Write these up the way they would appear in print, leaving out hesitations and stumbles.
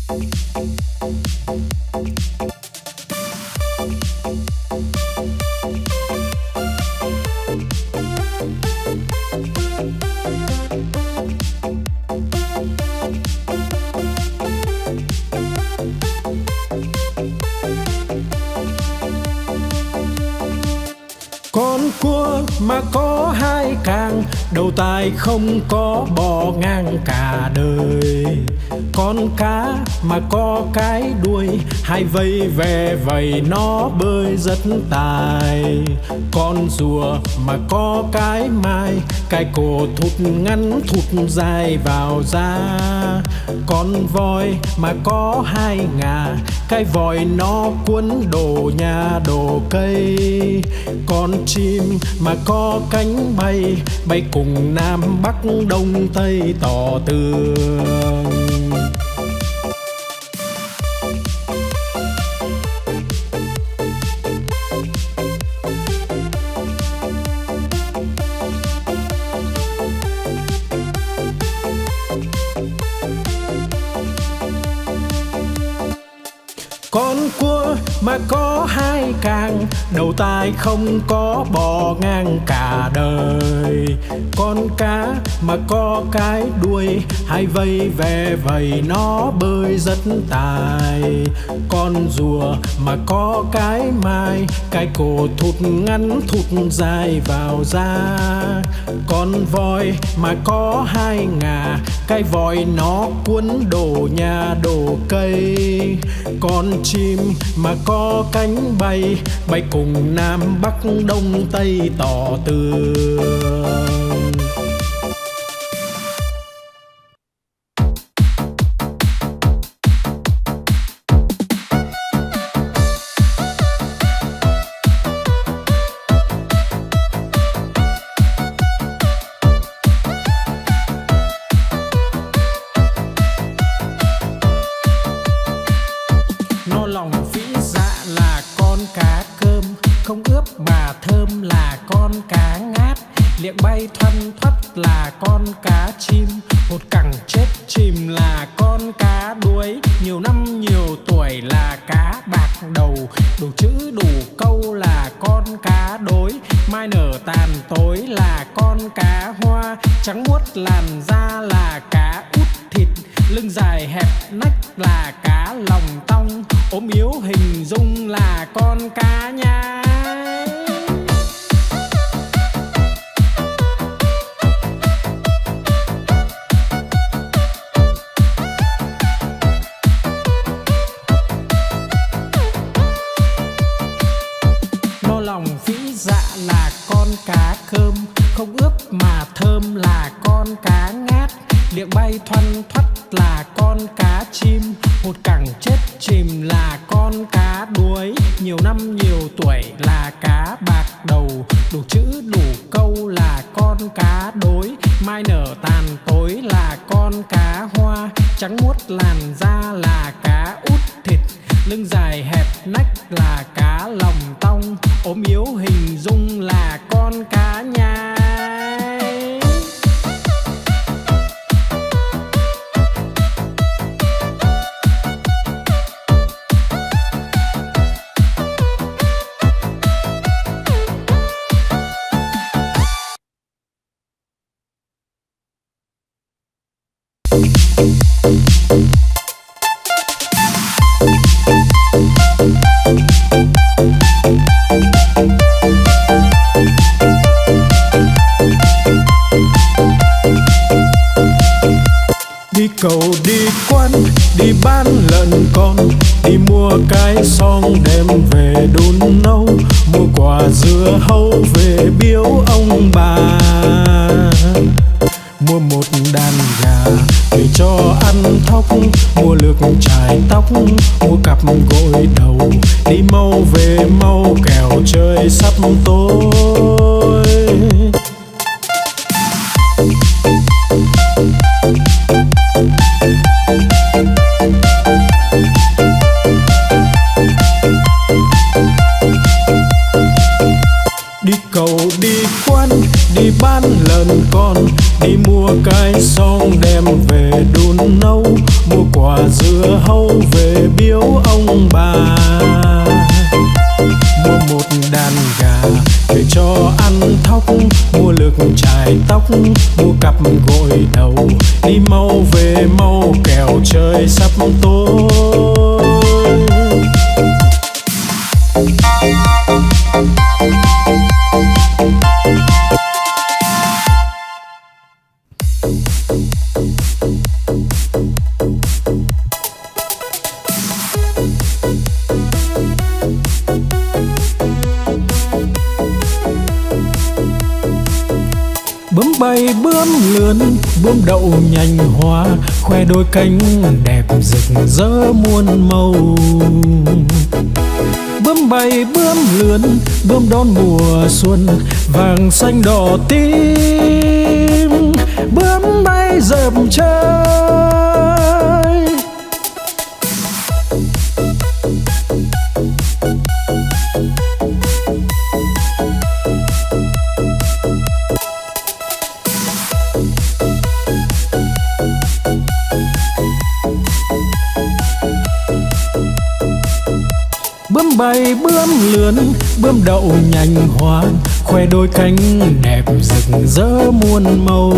Con cua mà có hai càng, đầu tai không có bò ngang cả đời. Con cá mà có cái đuôi, hai vây ve vầy nó bơi rất tài. Con rùa mà có cái mai, cái cổ thụt ngắn thụt dài vào da. Con voi mà có hai ngà, cái vòi nó cuốn đồ nhà đồ cây. Con chim mà có cánh bay, bay cùng Nam Bắc Đông Tây tỏ tường. Con cua mà có hai càng, đầu tai không có bò ngang cả đời. Con cá mà có cái đuôi, hai vây ve vầy nó bơi rất tài. Con rùa mà có cái mai, cái cổ thụt ngắn thụt dài vào da. Con voi mà có hai ngà, cái vòi nó cuốn đồ nhà đồ cây. Con chim mà có cánh bay, bay cùng Nam Bắc Đông Tây tỏ tường. No lòng vĩ dạ là con cá cơm, không ướp mà thơm là con cá ngát. Liệng bay thoăn thoắt là con cá chim, một cẳng chết chìm là con cá đuối. Nhiều năm nhiều tuổi là cá bạc đầu, đủ chữ đủ câu là con cá đối. Mai nở tàn tối là con cá hoa, trắng muốt làn da là cá út thịt. Lưng dài hẹp nách là cá lòng tong, ốm yếu hình dung là con cá nhái. No lòng vĩ dạ là con cá cơm, không ướp mà thơm là con cá ngát. Liệng bay thoăn thoắt là con cá chim, một cẳng chết chìm là con cá đuối. Nhiều năm nhiều tuổi là cá bạc đầu, đủ chữ đủ câu là con cá đối. Mai nở tàn tối là con cá hoa, trắng muốt làn da là cá út thịt. Lưng dài hẹp nách là cá lòng tong, ốm yếu hình dung là con cá nhái. Đi cầu đi quán, đi bán lợn con, đi mua cái xong đem về đun nấu. Mua quả dưa hấu về biếu ông bà, mua một đàn gà về cho ăn thóc. Mua lược chải tóc, mua cặp gội đầu, đi mau về mau kẻo trời sắp tối. Đi cầu đi quán, đi bán lợn con, đi mua cái xong đem về đun nấu. Mua quả dưa hấu về biếu ông bà. Mua một đàn gà về cho ăn thóc, mua lược chải tóc, mua cặp gội đầu. Đi mau về mau kẻo trời sắp tối. Bướm bay bướm lượn, bướm đậu nhành hoa, khoe đôi cánh đẹp rực rỡ muôn màu. Bướm bay bướm lượn, bướm đón mùa xuân, vàng xanh đỏ tím. Bướm bay dợp trời. Bướm bay bướm lượn, bướm đậu nhành hoa, khoe đôi cánh đẹp rực rỡ muôn màu.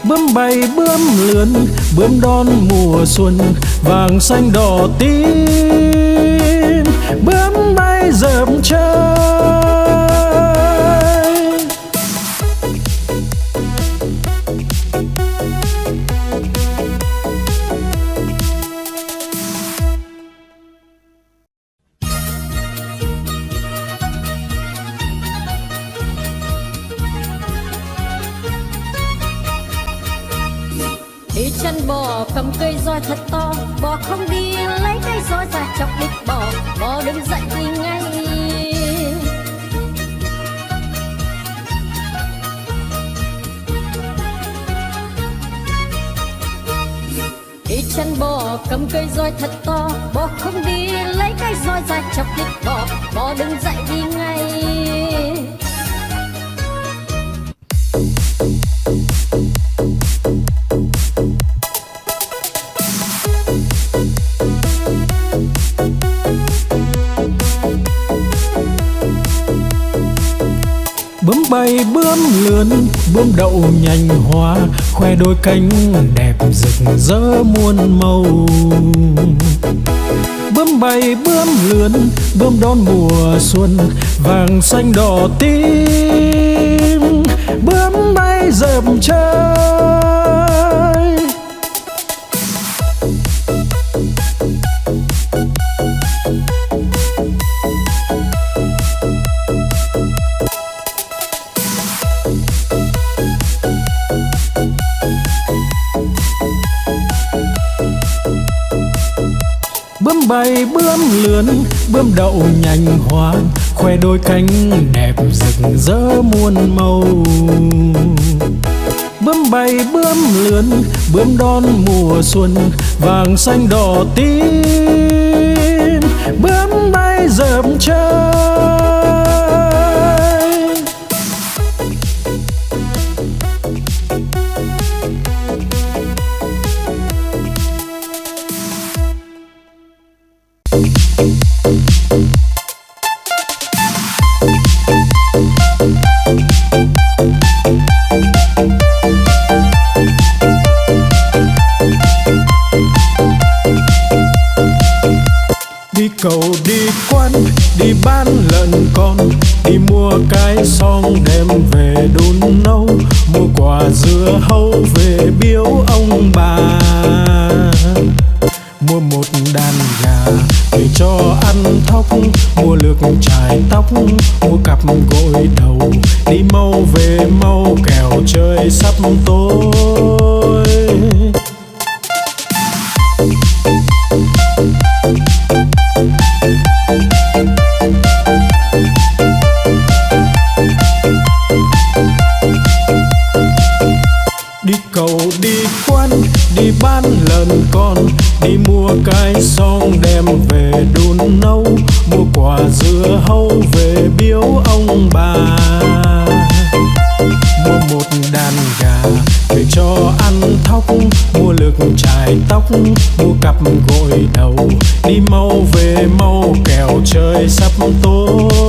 Bướm bay bướm lượn, bướm đón mùa xuân, vàng xanh đỏ tím. Bướm bay dợp trời. Đi chân bò cầm cây roi thật to, bò không đi lấy cây roi ra chọc đít bò, bò đứng dậy đi ngay. Đi chân bò cầm cây roi thật to, bò không đi lấy cây roi ra chọc đít bò, bò đứng dậy đi ngay. Bướm bay bướm lượn, bướm đậu nhành hoa, khoe đôi cánh đẹp rực rỡ muôn màu. Bướm bay bướm lượn, bướm đón mùa xuân, vàng xanh đỏ tím. Bướm bay dợp trời. Bướm bay bướm lượn, bướm đậu nhành hoa, khoe đôi cánh đẹp rực rỡ muôn màu. Bướm bay bướm lượn, bướm đón mùa xuân, vàng xanh đỏ tím. Bướm bay dợp trời. Đi cầu đi quán, đi bán lợn con, đi mua cái xong đem về đun nấu, mua quả dưa hấu về biếu ông bà. Mua một đàn gà để cho ăn thóc, mua lược chải tóc, mua cặp gội đầu. Đi mau về mau kẻo trời sắp tối. Đi cầu đi quán, đi bán lợn con, đi mua cái xong đem về đun nấu, mua quả dưa hấu về biếu ông bà. Mua một đàn gà để cho ăn thóc, mua lược chải tóc, mua cặp gội đầu, đi mau về mau kẻo trời sắp tối.